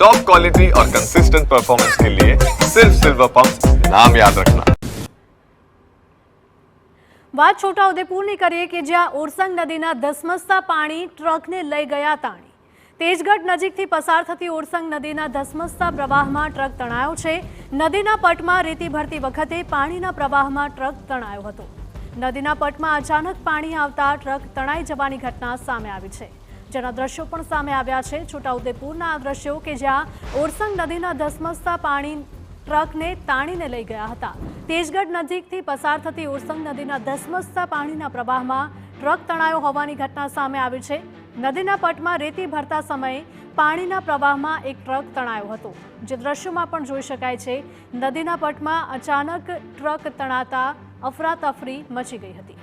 Top quality और consistent performance के लिए सिर्फ सिल्वर पंप नाम याद रखना। વાત છોટાઉદેપુરની કરીએ કે જ્યાં ઓરસંગ નદીના ધસમસતા પાણી ટ્રકને લઈ ગયા તાણી। તેજગઢ નજીકથી પસાર થતી ઓરસંગ નદીના ધસમસતા પ્રવાહમાં ટ્રક તણાયો છે। નદીના પટમાં રેતી ભરતી વખતે પાણીના પ્રવાહમાં ટ્રક તણાયો હતો। નદીના પટમાં અચાનક પાણી આવતા ટ્રક તણાઈ જવાની ઘટના સામે આવી છે, જેના દ્રશ્યો પણ સામે આવ્યા છે। છોટાઉદેપુરના આ દ્રશ્યો કે જ્યાં ઓરસંગ નદીના ધસમસતા પાણી ટ્રકને તાણીને લઈ ગયા હતા। તેજગઢ નજીકથી પસાર થતી ઓરસંગ નદીના ધસમસતા પાણીના પ્રવાહમાં ટ્રક તણાયો હોવાની ઘટના સામે આવી છે। નદીના પટમાં રેતી ભરતા સમયે પાણીના પ્રવાહમાં એક ટ્રક તણાયો હતો, જે દ્રશ્યોમાં પણ જોઈ શકાય છે। નદીના પટમાં અચાનક ટ્રક તણાતા અફરાતફરી મચી ગઈ હતી।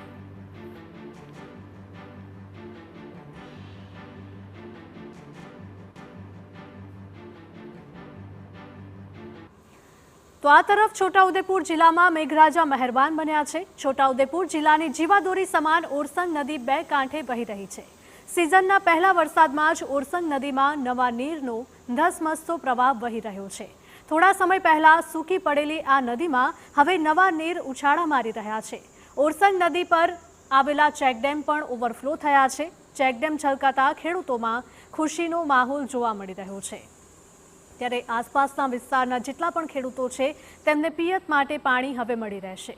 તો આ તરફ છોટાઉદેપુર જિલ્લામાં મેઘરાજા મહેરબાન બન્યા છે। છોટાઉદેપુર જિલ્લાની જીવાદોરી સમાન ઓરસંગ નદી બે કાંઠે વહી રહી છે। સિઝનના પહેલા વરસાદમાં જ ઓરસંગ નદીમાં નવા નીરનો ધસમસતો પ્રવાહ વહી રહ્યો છે। થોડા સમય પહેલા સૂકી પડેલી આ નદીમાં હવે નવા નીર ઉછાળા મારી રહ્યા છે। ઓરસંગ નદી પર આવેલા ચેકડેમ પણ ઓવરફ્લો થયા છે। ચેકડેમ છલકાતા ખેડૂતોમાં ખુશીનો માહોલ જોવા મળી રહ્યો છે। ત્યારે આસપાસના વિસ્તારના જેટલા પણ ખેડૂતો છે તેમને પિયત માટે પાણી હવે મળી રહેશે।